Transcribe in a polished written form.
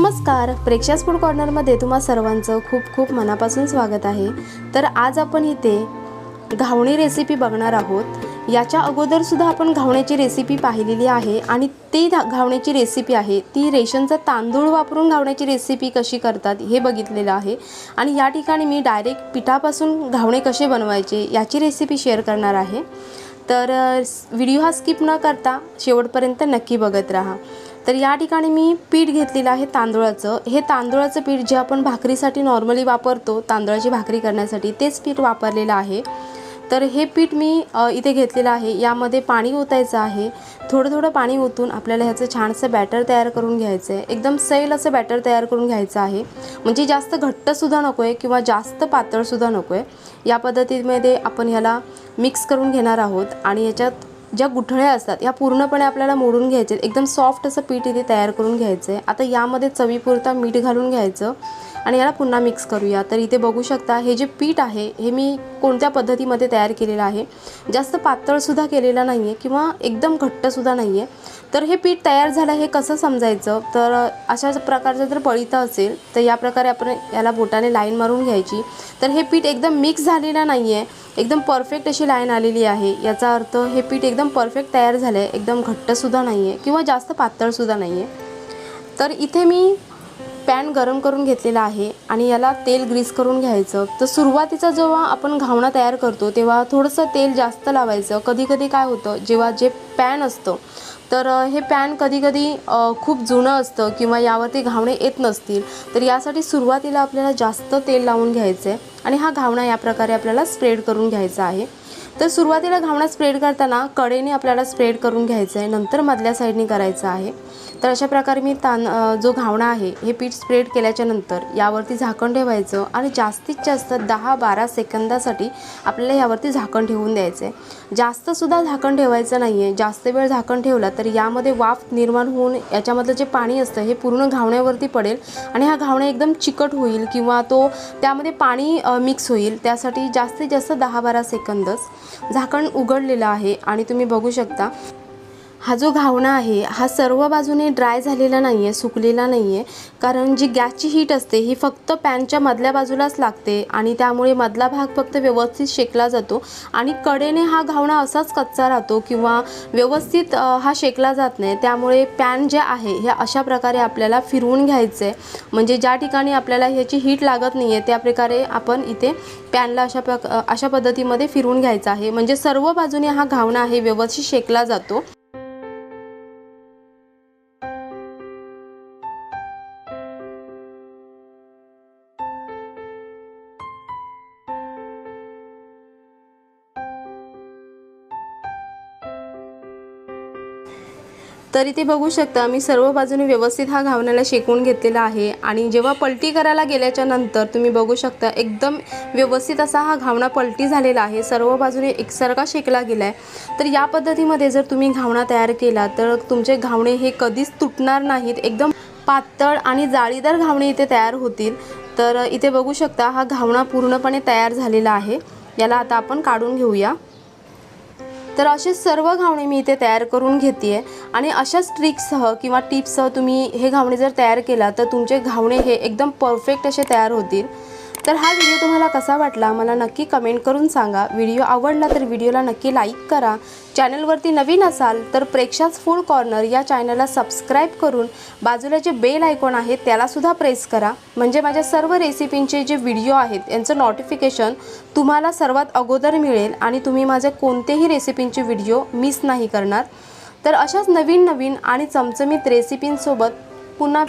नमस्कार, प्रेक्षास फूड कॉर्नरमध्ये तुम्हा सर्वांचं खूप खूप मनापासून स्वागत आहे। तर आज आपण इथे घावणे रेसिपी बघणार आहोत। याच्या अगोदर सुद्धा आपण घावण्याची रेसिपी पाहिलेली आहे आणि ती घावण्याची रेसिपी आहे ती रेशनचा तांदूळ वापरून घावण्याची रेसिपी कशी करतात हे बघितलेलं आहे। आणि या ठिकाणी मी डायरेक्ट पिठापासून घावणे कसे बनवायचे याची रेसिपी शेअर करणार आहे। तर व्हिडिओ हा स्किप न करता शेवटपर्यंत नक्की बघत राहा। तर या ठिकाणी मी पीठ घेतलेलं आहे तांदूळाचं। हे तांदूळाचं पीठ जे आपण भाकरीसाठी नॉर्मली वापरतो, तांदळाची भाकरी करण्यासाठी तेच पीठ वापरलेलं आहे। तर हे पीठ मी इथे घेतलेलं आहे। यामध्ये पाणी ओतायचं आहे। थोडं थोडं पाणी ओतून आपल्याला ह्याचं छानसं बॅटर तयार करून घ्यायचं आहे। एकदम सैल असं बॅटर तयार करून घ्यायचं आहे। म्हणजे जास्त घट्टसुद्धा नको आहे किंवा जास्त पातळसुद्धा नको आहे। या पद्धतीमध्ये आपण ह्याला मिक्स करून घेणार आहोत आणि याच्यात ज्या गुठळ्या असतात या पूर्णपणे आपल्याला मोडून घ्यायचे। एकदम सॉफ्ट असं पीठ इथे तयार करून घ्यायचं आहे। आता यामध्ये चवीपुरता मीठ घालून घ्यायचं आणि याला पुन्हा मिक्स करूया। तर इथे बघू शकता हे जे पीठ आहे हे मी कोणत्या पद्धतीमध्ये तयार केलेलं आहे। जास्त पातळसुद्धा केलेलं नाही आहे किंवा एकदम घट्टसुद्धा नाही आहे। तर हे पीठ तयार झालं हे कसं समजायचं, तर अशा प्रकारचं जर पळीतं असेल तर या प्रकारे आपण याला बोटाने लाईन मारून घ्यायची। तर हे पीठ एकदम मिक्स झालेलं नाही आहे, एकदम परफेक्ट अशी लाईन आलेली आहे। याचा अर्थ हे पीठ एकदम परफेक्ट तयार झालं आहे, एकदम घट्टसुद्धा नाही आहे किंवा जास्त पातळसुद्धा नाही आहे। तर इथे मी पॅन गरम करून घेतलेला आहे आणि याला तेल ग्रीस करून घ्यायचं। तर सुरुवातीचा जेव्हा आपण घावणा तयार करतो तेव्हा थोडंसं तेल जास्त लावायचं। कधी कधी काय होतं, जेव्हा जे पॅन असतं तर हे पॅन कधी कधी खूप जुनं असतं किंवा यावरती घावणे येत नसतील, तर यासाठी सुरुवातीला आपल्याला जास्त तेल लावून घ्यायचं आहे आणि हा घावणा या प्रकारे आपल्याला स्प्रेड करून घ्यायचा आहे। तर सुरुवातीला घावणा स्प्रेड करताना कडेने आपल्याला स्प्रेड करून घ्यायचं आहे, नंतर मधल्या साईडने करायचं आहे। तर अशा प्रकारे मी जो घावणा आहे हे पीठ स्प्रेड केल्याच्या नंतर यावरती झाकण ठेवायचं आणि जास्तीत जास्त 10-12 सेकंदासाठी आपल्याला यावरती झाकण ठेवून द्यायचं आहे। जास्तसुद्धा झाकण ठेवायचं नाही आहे। जास्त वेळ झाकण ठेवला तर यामध्ये वाफ निर्माण होऊन याच्यामधलं जे पाणी असतं हे पूर्ण घावण्यावरती पडेल आणि हा घावणा एकदम चिकट होईल किंवा त्यामध्ये पाणी मिक्स होईल। त्यासाठी जास्तीत जास्त 10-12 सेकंदच झाकण उघडलेलं आहे आणि तुम्ही बघू शकता हा जो घावणा आहे हा सर्व बाजूने ड्राय झालेला नाही आहे, सुकलेला नाही आहे। कारण जी गॅसची हीट असते ही फक्त पॅनच्या मधल्या बाजूलाच लागते आणि त्यामुळे मधला भाग फक्त व्यवस्थित शेकला जातो आणि कडेने हा घावणा असाच कच्चा राहतो किंवा व्यवस्थित हा शेकला जात नाही। त्यामुळे पॅन जे आहे हे अशा प्रकारे आपल्याला फिरवून घ्यायचं आहे। म्हणजे ज्या ठिकाणी आपल्याला ह्याची हीट लागत नाही आहे त्या प्रकारे आपण इथे पॅनला अशा पद्धतीमध्ये फिरवून घ्यायचं आहे। म्हणजे सर्व बाजूने हा घावणा आहे व्यवस्थित शेकला जातो। तर इथे बघू शकता मी सर्व बाजूने व्यवस्थित हा घावण्याला शेकून घेतलेला आहे आणि जेव्हा पलटी करायला गेल्याच्या नंतर तुम्ही बघू शकता एकदम व्यवस्थित असा हा घावणा पलटी झालेला आहे, सर्व बाजूने एकसारखा शेकला गेला आहे। तर या पद्धतीमध्ये जर तुम्ही घावणा तयार केला तर तुमचे घावणे हे कधीच तुटणार नाहीत, एकदम पातळ आणि जाळीदार घावणे इथे तयार होतील। तर इथे बघू शकता हा घावणा पूर्णपणे तयार झालेला आहे। याला आता आपण काढून घेऊया। तर असे सर्व घावणे मी इथे तयार करून घेते आणि अशाच ट्रिक्ससह किंवा टिप्ससह तुम्ही हे घावणे जर तयार केला तर तुमचे घावणे हे एकदम परफेक्ट असे तयार होतील। तर हा व्हिडिओ तुम्हाला कसा वाटला मला नक्की कमेंट करून सांगा। व्हिडिओ आवडला तर व्हिडिओला नक्की लाईक करा। चॅनलवरती नवीन असाल तर प्रेक्षास फूड कॉर्नर या चॅनलला सबस्क्राईब करून बाजूला जे बेल आयकॉन आहे त्यालासुद्धा प्रेस करा। म्हणजे माझ्या सर्व रेसिपींचे जे व्हिडिओ आहेत यांचं नोटिफिकेशन तुम्हाला सर्वात अगोदर मिळेल आणि तुम्ही माझे कोणतेही रेसिपींचे व्हिडिओ मिस नाही करणार। तर अशाच नवीन आणि चमचमीत रेसिपींसोबत पुन्हा